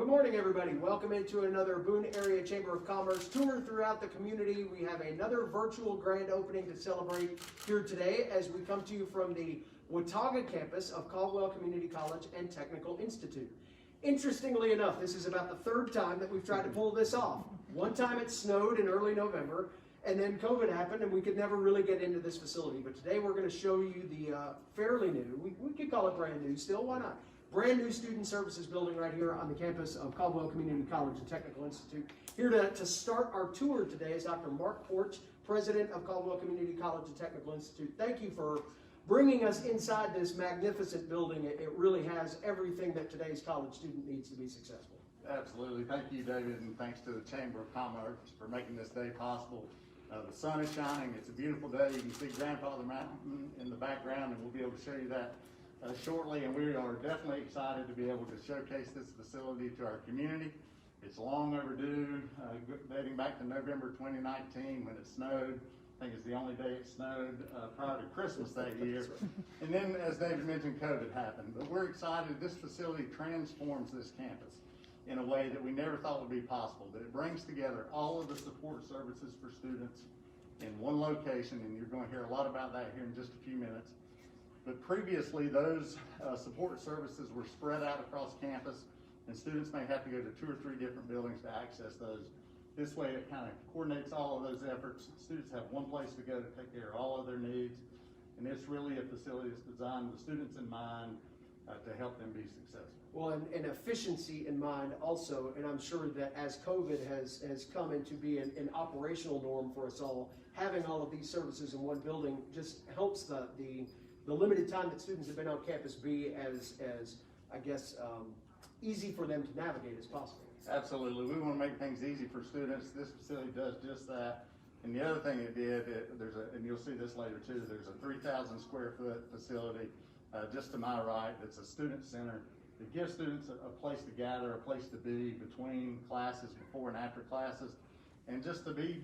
Good morning, everybody. Welcome into another Boone Area Chamber of Commerce tour throughout the community. We have another virtual grand opening to celebrate here today as we come to you from the Watauga campus of Caldwell Community College and Technical Institute. Interestingly enough, this is about the third time that we've tried to pull this off. One time it snowed in early November, and then COVID happened and we could never really get into this facility. But today we're going to show you the fairly new, we could call it brand new still, why not? Brand new student services building right here on the campus of Caldwell Community College and Technical Institute. Here to start our tour today is Dr. Mark Porch, President of Caldwell Community College and Technical Institute. Thank you for bringing us inside this magnificent building. It really has everything that today's college student needs to be successful. Absolutely. Thank you, David, and thanks to the Chamber of Commerce for making this day possible. The sun is shining. It's a beautiful day. You can see Grandfather Mountain in the background, and we'll be able to show you that shortly. And we are definitely excited to be able to showcase this facility to our community. It's long overdue, dating back to November 2019 when it snowed. I think it's the only day it snowed prior to Christmas that year. And then, as David mentioned, COVID happened. But we're excited. This facility transforms this campus in a way that we never thought would be possible, that it brings together all of the support services for students in one location, and you're going to hear a lot about that here in just a few minutes. But previously, those support services were spread out across campus, and students may have to go to 2 or 3 different buildings to access those. This way, it kind of coordinates all of those efforts. Students have one place to go to take care of all of their needs, and it's really a facility that's designed with students in mind to help them be successful. Well, and efficiency in mind also, and I'm sure that as COVID has come into be an operational norm for us all, having all of these services in one building just helps the limited time that students have been on campus be as I guess, easy for them to navigate as possible. Absolutely. We want to make things easy for students. This facility does just that. And the other thing it did, and you'll see this later too, there's a 3,000 square foot facility just to my right. It's a student center. It gives students a place to gather, a place to be between classes, before and after classes, and just to be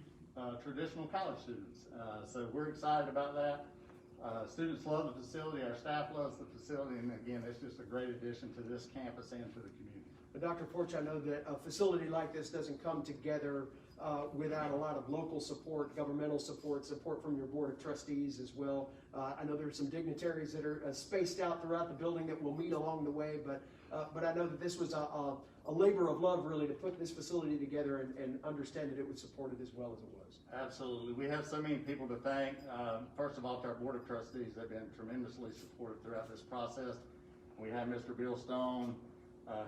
traditional college students. So we're excited about that. Students love the facility, our staff loves the facility, and again, it's just a great addition to this campus and to the community. But Dr. Porch, I know that a facility like this doesn't come together without a lot of local support, governmental support from your board of trustees as well. I know there's some dignitaries that are spaced out throughout the building that we'll meet along the way, but I know that this was a labor of love really to put this facility together and understand that it would support it as well as it was. Absolutely. We have so many people to thank. First of all, to our board of trustees. They've been tremendously supportive throughout this process. We have Mr. Bill Stone,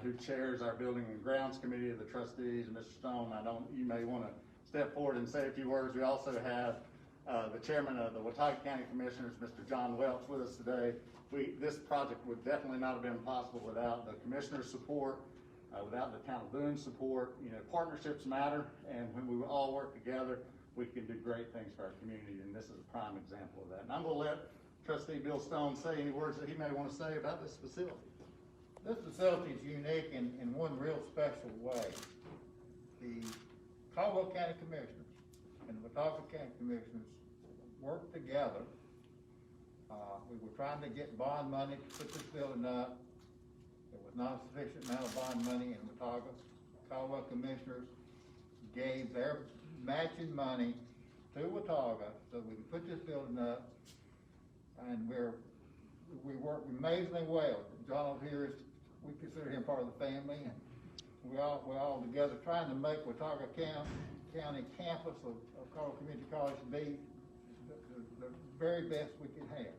who chairs our Building and Grounds Committee of the Trustees. Mr. Stone, you may want to step forward and say a few words. We also have the chairman of the Watauga County Commissioners, Mr. John Welch, with us today. This project would definitely not have been possible without the commissioner's support, without the town of Boone's support. You know, partnerships matter, and when we all work together, we can do great things for our community, and this is a prime example of that. And I'm going to let Trustee Bill Stone say any words that he may want to say about this facility. This facility is unique in one real special way. The Caldwell County Commissioners and the Watauga County Commissioners worked together. We were trying to get bond money to put this building up. There was not a sufficient amount of bond money in Watauga. Caldwell Commissioners gave their matching money to Watauga so we can put this building up, and we worked amazingly well. John over here we consider him part of the family, and we're all together trying to make Watauga County campus of Caldwell Community College be the very best we can have.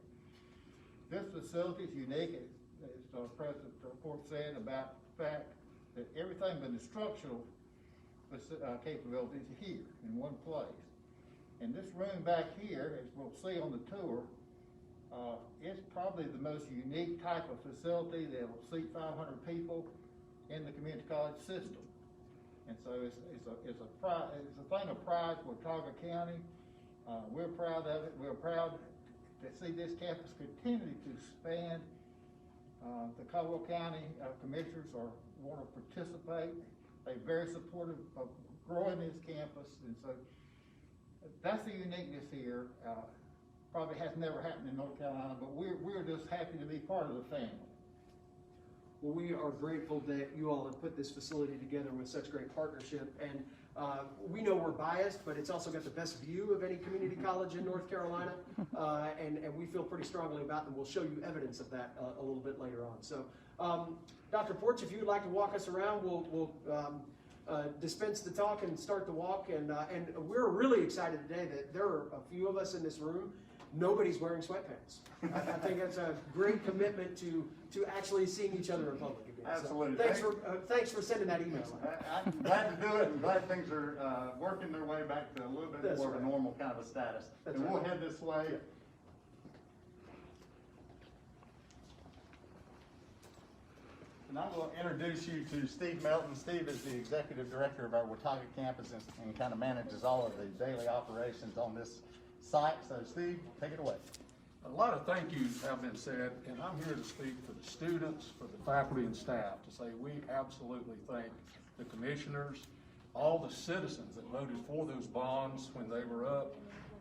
This facility is unique, as President Porch said, about the fact that everything but the structural capabilities here in one place. And this room back here, as we'll see on the tour, it's probably the most unique type of facility that will seat 500 people in the community college system. And so it's a thing of pride for Watauga County. We're proud of it. We're proud to see this campus continue to expand. The Caldwell County Commissioners want to participate. They're very supportive of growing this campus, and so that's the uniqueness here. Probably has never happened in North Carolina, but we're just happy to be part of the family. Well, we are grateful that you all have put this facility together with such great partnership. And we know we're biased, but it's also got the best view of any community college in North Carolina. And we feel pretty strongly about them. We'll show you evidence of that a little bit later on. So, Dr. Porch, if you'd like to walk us around, we'll dispense the talk and start the walk. And we're really excited today that there are a few of us in this room. Nobody's wearing sweatpants. I think that's a great commitment to actually seeing each other in public again. Absolutely. So thanks for sending that email. I'm glad to do it, and glad things are working their way back to a little bit more of a normal kind of a status. That's and we'll right. head this way. Yeah. And I'm going to introduce you to Steve Melton. Steve is the executive director of our Watauga campus and kind of manages all of the daily operations on this site. So Steve, take it away. A lot of thank yous have been said, and I'm here to speak for the students, for the faculty and staff, to say we absolutely thank the commissioners, all the citizens that voted for those bonds when they were up,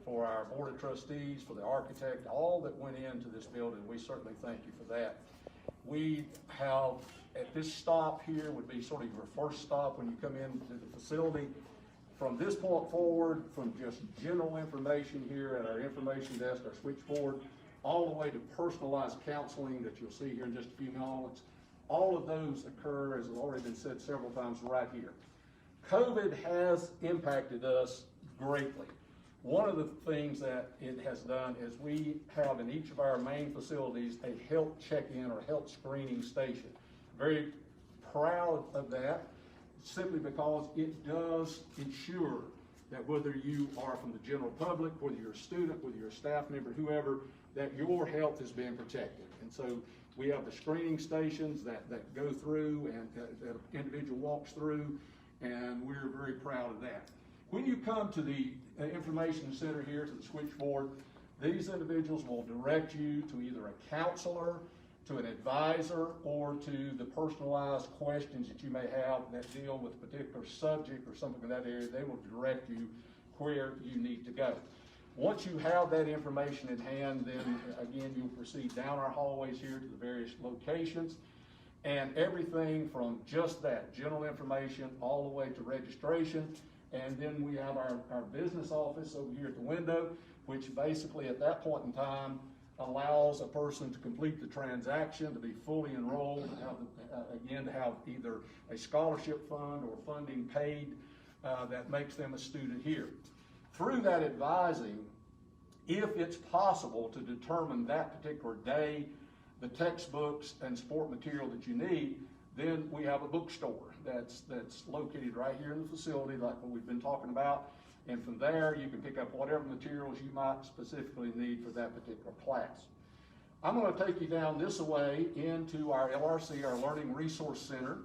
for our board of trustees, for the architect, all that went into this building. We certainly thank you for that. We have, at this stop here would be sort of your first stop when you come into the facility. From this point forward, from just general information here at our information desk, our switchboard, all the way to personalized counseling that you'll see here in just a few moments, all of those occur, as has already been said several times, right here. COVID has impacted us greatly. One of the things that it has done is we have in each of our main facilities a health check-in or health screening station. Very proud of that, simply because it does ensure that whether you are from the general public, whether you're a student, whether you're a staff member, whoever, that your health is being protected. And so we have the screening stations that go through and that an individual walks through, and we're very proud of that. When you come to the information center here, to the switchboard, these individuals will direct you to either a counselor, to an advisor, or to the personalized questions that you may have that deal with a particular subject or something in that area. They will direct you where you need to go. Once you have that information in hand, then again, you'll proceed down our hallways here to the various locations, and everything from just that general information all the way to registration. And then we have our business office over here at the window, which basically at that point in time allows a person to complete the transaction, to be fully enrolled, to have again, to have either a scholarship fund or funding paid that makes them a student here. Through that advising, if it's possible to determine that particular day, the textbooks and sport material that you need, then we have a bookstore that's located right here in the facility, like what we've been talking about. And from there, you can pick up whatever materials you might specifically need for that particular class. I'm going to take you down this way into our LRC, our Learning Resource Center,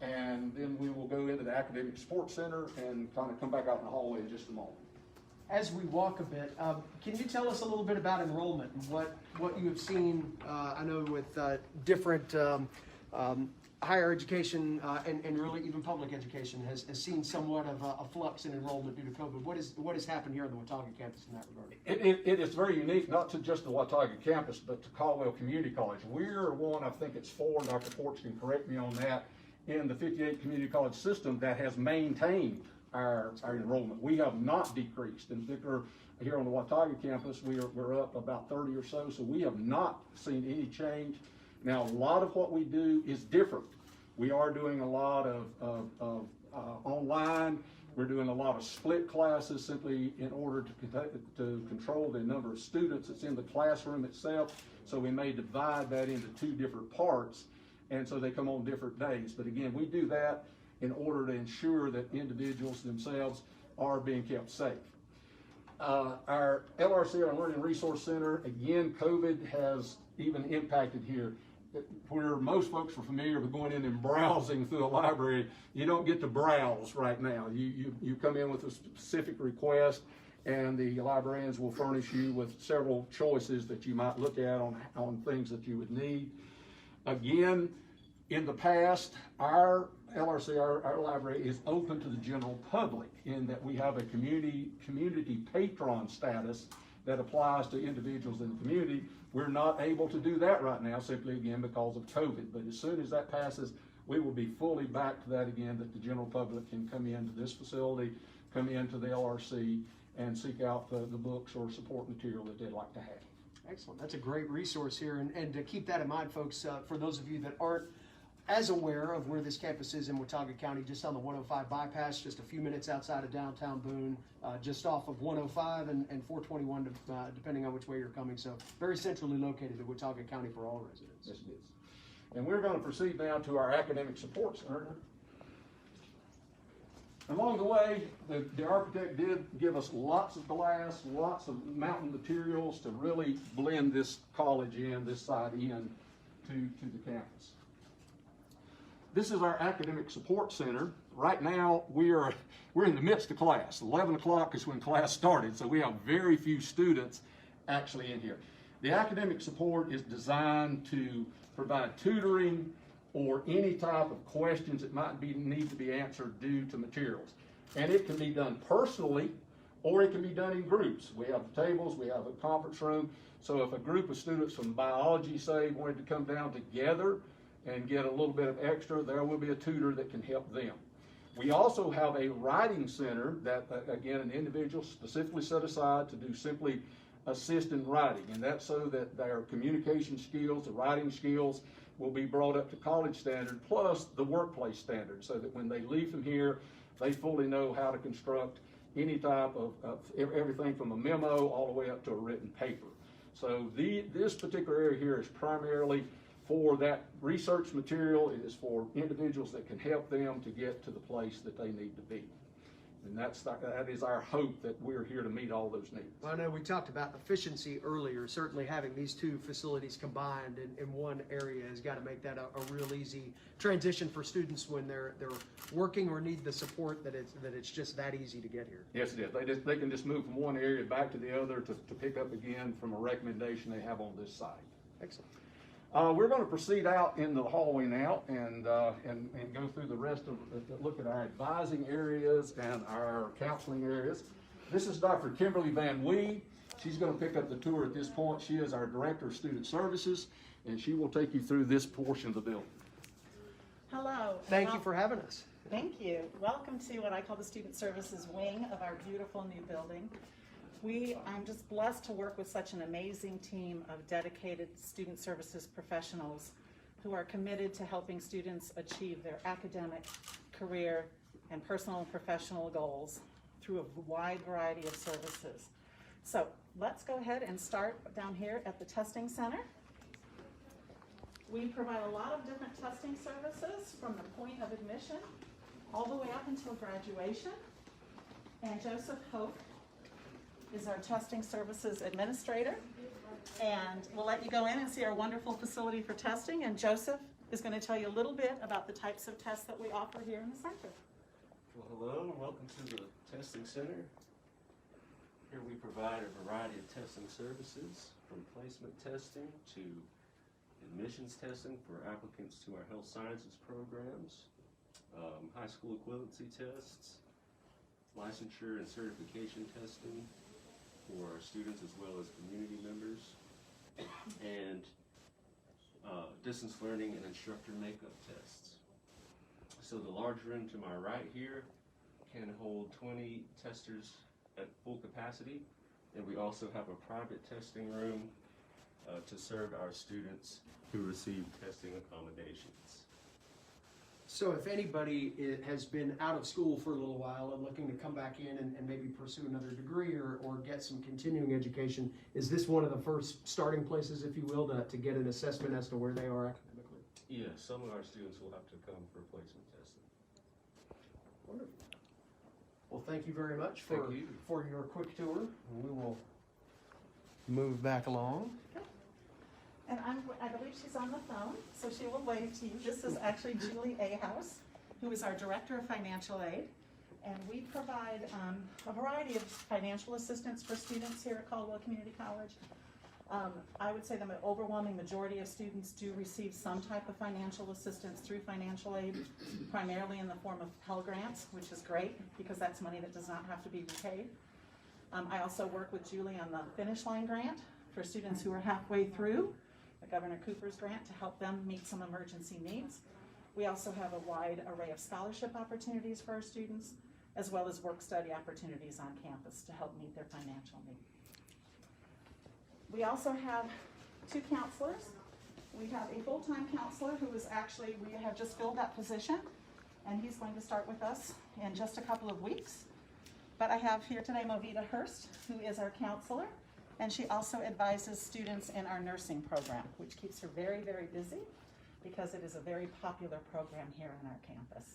and then we will go into the Academic Sports Center and kind of come back out in the hallway in just a moment. As we walk a bit, can you tell us a little bit about enrollment and what you have seen, I know with different higher education and really even public education has seen somewhat of a flux in enrollment due to COVID. What has happened here on the Watauga campus in that regard? It is very unique, not to just the Watauga campus, but to Caldwell Community College. We're one, I think it's 4, and Dr. Porch can correct me on that, in the 58 community college system that has maintained our enrollment. We have not decreased. In particular, here on the Watauga campus, we're up about 30 or so we have not seen any change. Now, a lot of what we do is different. We are doing a lot of online. We're doing a lot of split classes simply in order to control the number of students that's in the classroom itself. So we may divide that into 2 different parts, and so they come on different days. But again, we do that in order to ensure that individuals themselves are being kept safe. Our LRC, our Learning Resource Center, again, COVID has even impacted here. Where most folks are familiar with going in and browsing through a library, you don't get to browse right now. You come in with a specific request, and the librarians will furnish you with several choices that you might look at on things that you would need. Again, in the past, our LRC, our library, is open to the general public in that we have a community patron status that applies to individuals in the community. We're not able to do that right now, simply again because of COVID. But as soon as that passes, we will be fully back to that again, that the general public can come into this facility, come into the LRC, and seek out the books or support material that they'd like to have. Excellent. That's a great resource here. And to keep that in mind, folks, for those of you that aren't as aware of where this campus is in Watauga County, just on the 105 bypass, just a few minutes outside of downtown Boone, just off of 105 and 421, depending on which way you're coming. So very centrally located in Watauga County for all residents. Yes, it is. And we're going to proceed now to our academic support center. Along the way, the architect did give us lots of glass, lots of mountain materials to really blend this college in, this site in to the campus. This is our academic support center. Right now, we're in the midst of class. 11 o'clock is when class started, so we have very few students actually in here. The academic support is designed to provide tutoring or any type of questions that might need to be answered due to materials. And it can be done personally, or it can be done in groups. We have tables, we have a conference room. So if a group of students from biology, say, wanted to come down together and get a little bit of extra, there will be a tutor that can help them. We also have a writing center that, again, an individual specifically set aside to do simply assist in writing. And that's so that their communication skills, the writing skills, will be brought up to college standard, plus the workplace standard, so that when they leave from here, they fully know how to construct any type of everything from a memo all the way up to a written paper. So this particular area here is primarily for that research material. It is for individuals that can help them to get to the place that they need to be. And that is our hope, that we're here to meet all those needs. Well, I know we talked about efficiency earlier. Certainly having these two facilities combined in one area has got to make that a real easy transition for students when they're working or need the support, that it's just that easy to get here. Yes, it is. They can just move from one area back to the other to pick up again from a recommendation they have on this site. Excellent. We're going to proceed out in the hallway now and go through the rest of, look at our advising areas and our counseling areas. This is Dr. Kimberly Van Wee. She's going to pick up the tour at this point. She is our Director of Student Services, and she will take you through this portion of the building. Hello. Thank you for having us. Thank you. Welcome to what I call the Student Services wing of our beautiful new building. I'm just blessed to work with such an amazing team of dedicated student services professionals who are committed to helping students achieve their academic, career, and personal and professional goals through a wide variety of services. So let's go ahead and start down here at the testing center. We provide a lot of different testing services from the point of admission all the way up until graduation. And Joseph Hope is our testing services administrator, and we'll let you go in and see our wonderful facility for testing, and Joseph is going to tell you a little bit about the types of tests that we offer here in the center. Well, hello and welcome to the testing center. Here we provide a variety of testing services, from placement testing to admissions testing for applicants to our health sciences programs, high school equivalency tests, licensure and certification testing for our students as well as community members, and distance learning and instructor makeup tests. So the large room to my right here can hold 20 testers at full capacity, and we also have a private testing room to serve our students who receive testing accommodations. So if anybody has been out of school for a little while and looking to come back in and maybe pursue another degree or get some continuing education, is this one of the first starting places, if you will, to get an assessment as to where they are academically? Yeah, some of our students will have to come for placement testing. Wonderful. Well, thank you very much for your quick tour. We will move back along. And I believe she's on the phone, so she will wave to you. This is actually Julie Ahouse, who is our Director of Financial Aid. And we provide a variety of financial assistance for students here at Caldwell Community College. I would say the overwhelming majority of students do receive some type of financial assistance through financial aid, primarily in the form of Pell Grants, which is great because that's money that does not have to be repaid. I also work with Julie on the Finish Line Grant for students who are halfway through the Governor Cooper's grant to help them meet some emergency needs. We also have a wide array of scholarship opportunities for our students, as well as work-study opportunities on campus to help meet their financial needs. We also have 2 counselors. We have a full-time counselor who is actually, we have just filled that position, and he's going to start with us in just a couple of weeks. But I have here today Movita Hurst, who is our counselor, and she also advises students in our nursing program, which keeps her very, very busy because it is a very popular program here on our campus.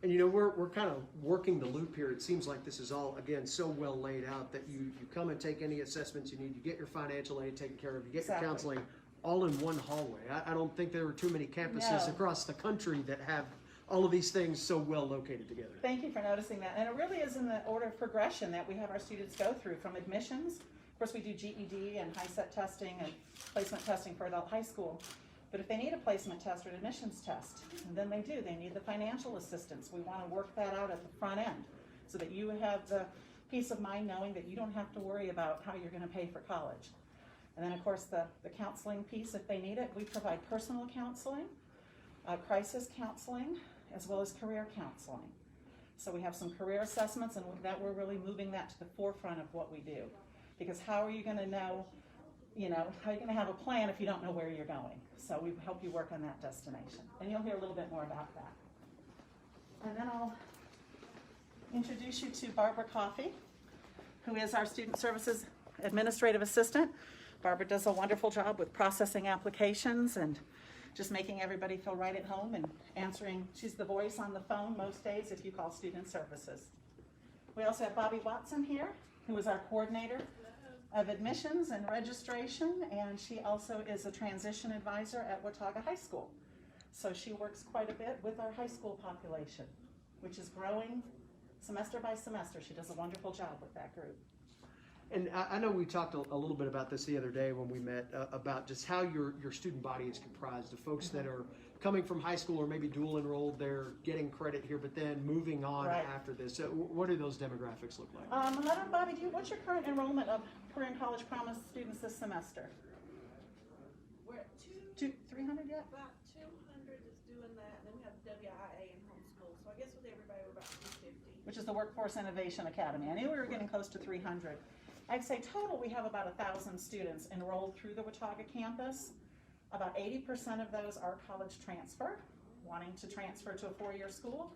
And you know, we're kind of working the loop here. It seems like this is all, again, so well laid out that you come and take any assessments you need, you get your financial aid taken care of, you get Exactly. your counseling all in one hallway. I don't think there are too many campuses No. across the country that have all of these things so well located together. Thank you for noticing that. And it really is in the order of progression that we have our students go through from admissions. Of course, we do GED and high-set testing and placement testing for adult high school. But if they need a placement test or an admissions test, and then they do, they need the financial assistance. We want to work that out at the front end so that you have the peace of mind knowing that you don't have to worry about how you're going to pay for college. And then, of course, the counseling piece, if they need it, we provide personal counseling, crisis counseling, as well as career counseling. So we have some career assessments, and with that we're really moving that to the forefront of what we do. Because how are you going to know, how are you going to have a plan if you don't know where you're going? So we help you work on that destination. And you'll hear a little bit more about that. And then I'll introduce you to Barbara Coffey, who is our Student Services Administrative Assistant. Barbara does a wonderful job with processing applications and just making everybody feel right at home and answering. She's the voice on the phone most days if you call Student Services. We also have Bobby Watson here, who is our coordinator of admissions and registration, and she also is a transition advisor at Watauga High School. So she works quite a bit with our high school population, which is growing semester by semester. She does a wonderful job with that group. And I know we talked a little bit about this the other day when we met, about just how your student body is comprised of folks that are coming from high school or maybe dual enrolled, they're getting credit here, but then moving on Right. after this. So what do those demographics look like? Bobby, what's your current enrollment of Career and College Promise students this semester? We're at 300 yet? about 200 is doing that, and then we have WIA and homeschool, so I guess with everybody we're about 250. Which is the Workforce Innovation Academy. I knew we were getting close to 300. I'd say total we have about 1,000 students enrolled through the Watauga campus. About 80% of those are college transfer, wanting to transfer to a 4-year school.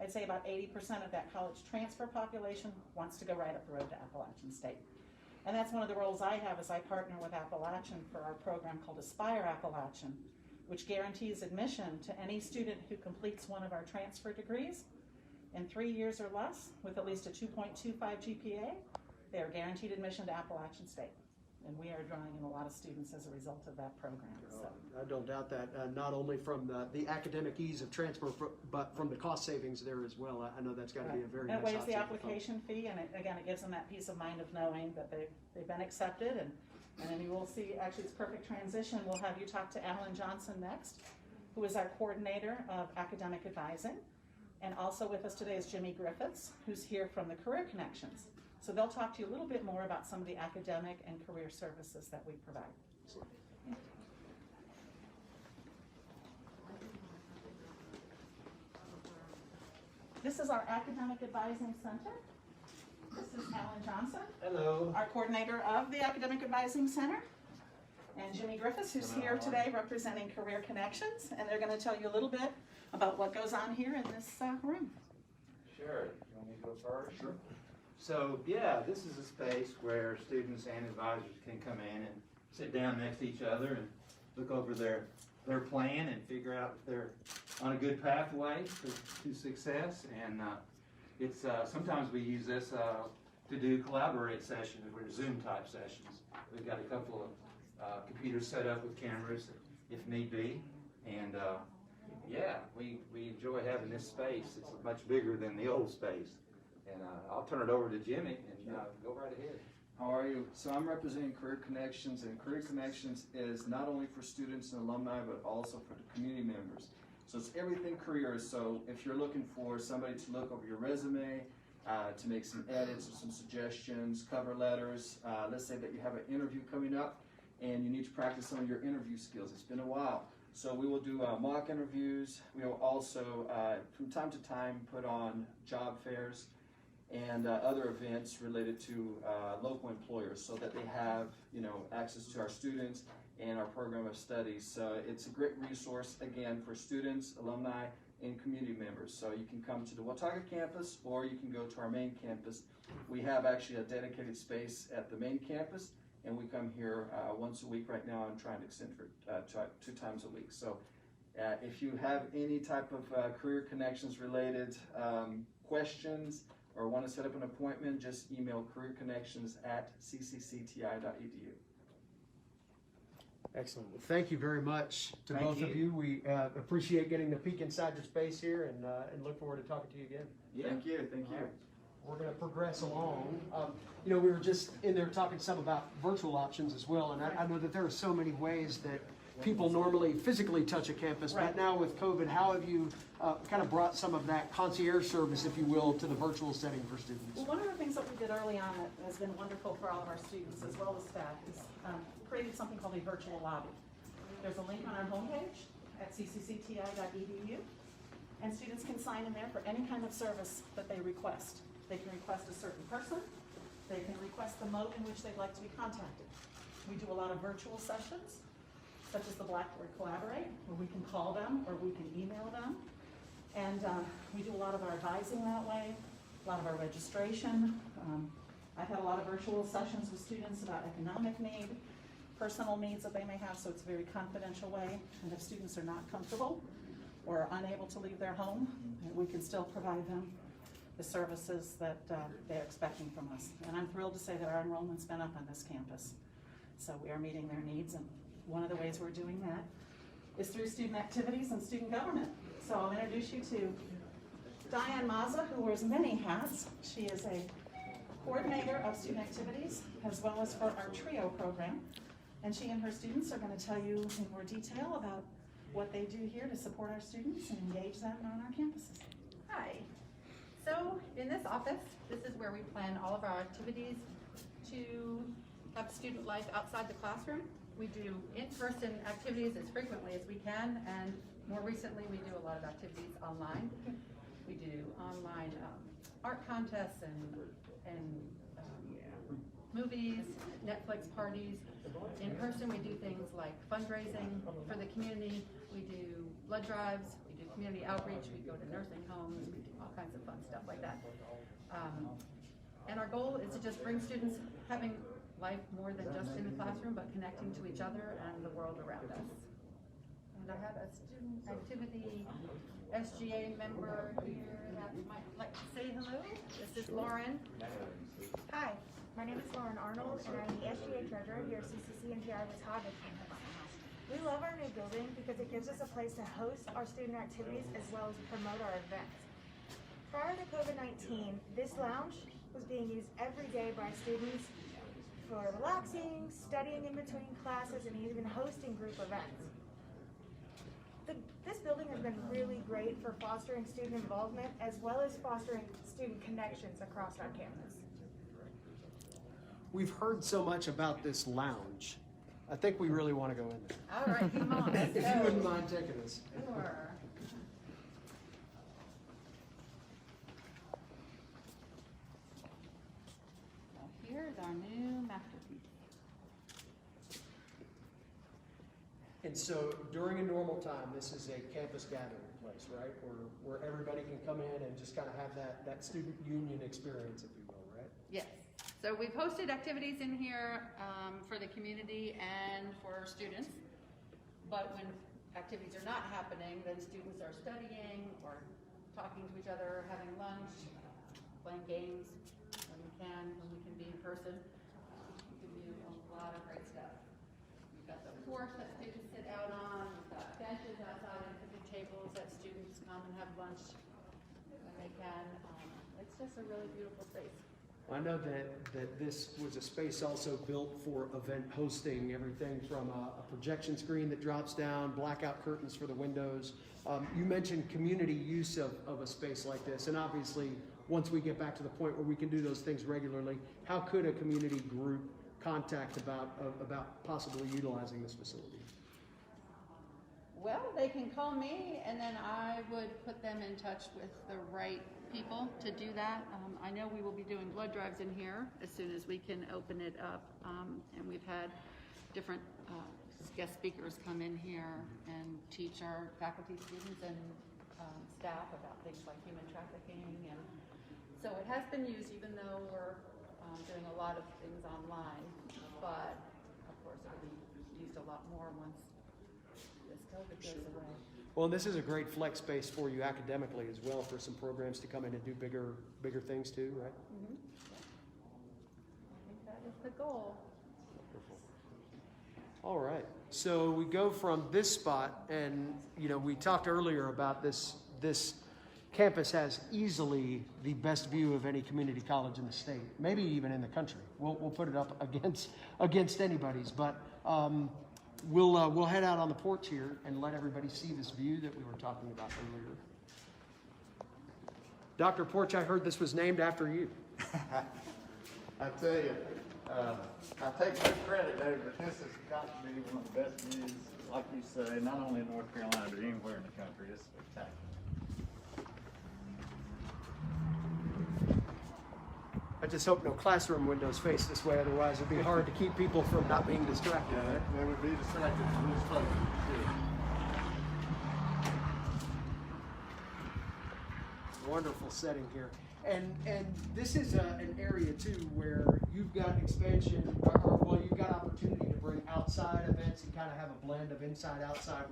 I'd say about 80% of that college transfer population wants to go right up the road to Appalachian State. And that's one of the roles I have, is I partner with Appalachian for our program called Aspire Appalachian, which guarantees admission to any student who completes one of our transfer degrees in 3 years or less with at least a 2.25 GPA. They are guaranteed admission to Appalachian State. And we are drawing in a lot of students as a result of that program. So. I don't doubt that, not only from the academic ease of transfer, but from the cost savings there as well. I know that's got to be a very nice And it waives option the for folks. application fee, and again, it gives them that peace of mind of knowing that they've been accepted. And then you will see, actually it's perfect transition. We'll have you talk to Alan Johnson next, who is our coordinator of academic advising. And also with us today is Jimmy Griffiths, who's here from the Career Connections. So they'll talk to you a little bit more about some of the academic and career services that we provide. This is our Academic Advising Center. This is Alan Johnson. Hello. Our coordinator of the Academic Advising Center. And Jimmy Griffiths, who's here today representing Career Connections. And they're going to tell you a little bit about what goes on here in this room. Sure. You want me to go first? Sure. So, yeah, this is a space where students and advisors can come in and sit down next to each other and look over their plan and figure out if they're on a good pathway to success. And it's sometimes we use this to do collaborate sessions or Zoom type sessions. We've got a couple of computers set up with cameras if need be. And yeah, we enjoy having this space. It's much bigger than the old space. And I'll turn it over to Jimmy and go right ahead. How are you? So I'm representing Career Connections, and Career Connections is not only for students and alumni, but also for the community members. So it's everything career. So if you're looking for somebody to look over your resume, to make some edits or some suggestions, cover letters. Let's say that you have an interview coming up and you need to practice some of your interview skills. It's been a while. So we will do mock interviews. We will also, from time to time, put on job fairs and other events related to local employers so that they have, access to our students and our program of studies. So it's a great resource, again, for students, alumni, and community members. So you can come to the Watauga campus or you can go to our main campus. We have actually a dedicated space at the main campus, and we come here once a week. Right now I'm trying to extend for 2 times a week. So if you have any type of career connections related questions or want to set up an appointment, just email careerconnections@cccti.edu. Excellent. Well, thank you very much to Thank both you. of you. We appreciate getting to peek inside your space here, and look forward to talking to you again. Thank you. Thank you. We're going to progress along. We were just in there talking some about virtual options as well, and I know that there are so many ways that people normally physically touch a campus, but Right. now with COVID, how have you kind of brought some of that concierge service, if you will, to the virtual setting for students? Well, one of the things that we did early on that has been wonderful for all of our students as well as staff is created something called a virtual lobby. There's a link on our homepage at cccti.edu, and students can sign in there for any kind of service that they request. They can request a certain person. They can request the mode in which they'd like to be contacted. We do a lot of virtual sessions, such as the Blackboard Collaborate, where we can call them or we can email them. And we do a lot of our advising that way, a lot of our registration. I've had a lot of virtual sessions with students about economic need, personal needs that they may have, so it's a very confidential way. And if students are not comfortable or are unable to leave their home, we can still provide them the services that they're expecting from us. And I'm thrilled to say that our enrollment's been up on this campus. So we are meeting their needs, and one of the ways we're doing that is through student activities and student government. So I'll introduce you to Diane Mazza, who wears many hats. She is a coordinator of student activities as well as for our TRIO program. And she and her students are going to tell you in more detail about what they do here to support our students and engage them on our campuses. Hi. So in this office, this is where we plan all of our activities to have student life outside the classroom. We do in-person activities as frequently as we can, and more recently we do a lot of activities online. We do online art contests and movies, Netflix parties. In person we do things like fundraising for the community. We do blood drives, we do community outreach, we go to nursing homes, we do all kinds of fun stuff like that. And our goal is to just bring students having life more than just in the classroom, but connecting to each other and the world around us. And I have a student activity SGA member here that might like to say hello. This is Lauren. Hi, my name is Lauren Arnold, and I'm the SGA treasurer here at CCC&TI Watauga campus. We love our new building because it gives us a place to host our student activities as well as promote our events. Prior to COVID-19, this lounge was being used every day by students for relaxing, studying in between classes, and even hosting group events. This building has been really great for fostering student involvement as well as fostering student connections across our campus. We've heard so much about this lounge. I think we really want to go in there. All right, come on, let's If you go. wouldn't mind taking us. Sure. Now here's our new masterpiece. And so during a normal time, this is a campus gathering place, right? Where everybody can come in and just kind of have that student union experience, if you will, right? Yes. So we've hosted activities in here for the community and for students. But when activities are not happening, then students are studying or talking to each other, having lunch, playing games when we can be in person. We can do a lot of great stuff. We've got the porch that students sit out on. We've got benches outside and picnic tables that students come and have lunch when they can. It's just a really beautiful space. I know that this was a space also built for event hosting, everything from a projection screen that drops down, blackout curtains for the windows. You mentioned community use of a space like this, and obviously, once we get back to the point where we can do those things regularly, how could a community group contact about possibly utilizing this facility? Well, they can call me, and then I would put them in touch with the right people to do that. I know we will be doing blood drives in here as soon as we can open it up, and we've had different guest speakers come in here and teach our faculty, students, and staff about things like human trafficking, and so it has been used, even though we're doing a lot of things online, but of course it'll be used a lot more once this COVID goes away. Well, this is a great flex space for you academically as well, for some programs to come in and do bigger things too, right? Mm-hmm. I think that is the goal. All right, so we go from this spot, and we talked earlier about this campus has easily the best view of any community college in the state, maybe even in the country. We'll put it up against anybody's, but we'll head out on the porch here and let everybody see this view that we were talking about earlier. Dr. Porch, I heard this was named after you. I tell you, I take no credit, David, but this has got to be one of the best views, like you say, not only in North Carolina, but anywhere in the country. It's spectacular. I just hope no classroom windows face this way, otherwise it'd be hard to keep people from not being distracted. Yeah, they would be distracted from this place. Wonderful setting here. And this is an area too where you've got expansion, or you've got opportunity to bring outside events and kind of have a blend of inside outside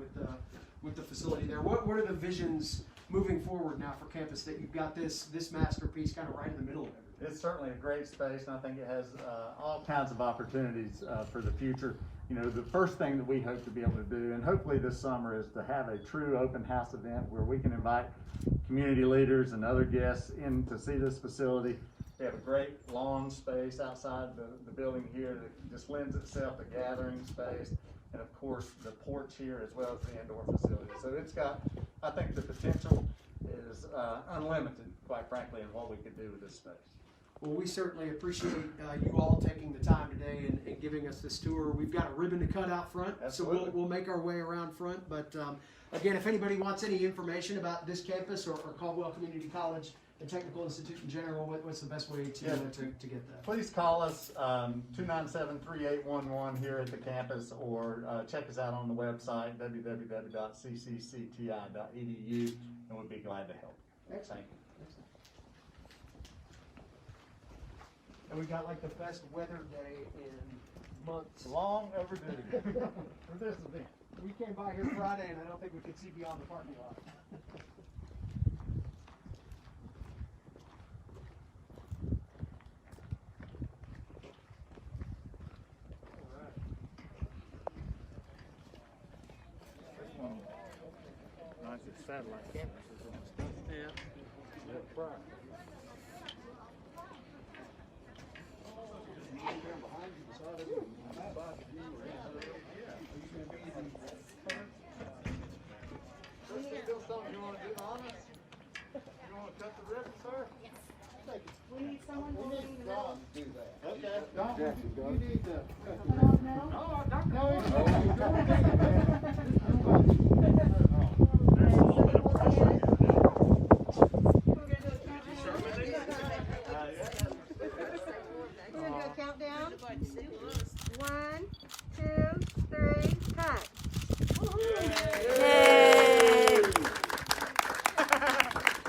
with the facility there. What are the visions moving forward now for campus that you've got this masterpiece kind of right in the middle of it? It's certainly a great space, and I think it has all kinds of opportunities for the future. The first thing that we hope to be able to do, and hopefully this summer, is to have a true open house event where we can invite community leaders and other guests in to see this facility. We have a great lawn space outside the building here that just lends itself to gathering space, and of course the porch here as well as the indoor facility. So it's got, I think the potential is unlimited, quite frankly, in what we could do with this space. Well, we certainly appreciate you all taking the time today and giving us this tour. We've got a ribbon to cut out front, Absolutely. So we'll make our way around front. But again, if anybody wants any information about this campus or Caldwell Community College and Technical Institute in general, what's the best way to get that? Please call us 297-3811 here at the campus, or check us out on the website www.cccti.edu, and we'll be glad to help. Excellent. Thank you. And we got like the best weather day in months. Long overdue for this event. We came by here Friday and I don't think we could see beyond the parking lot. Nicest satellite campuses in the state. Yeah. That's right. We need someone to lean the middle. Do that. Okay. You need to. No? No, Dr.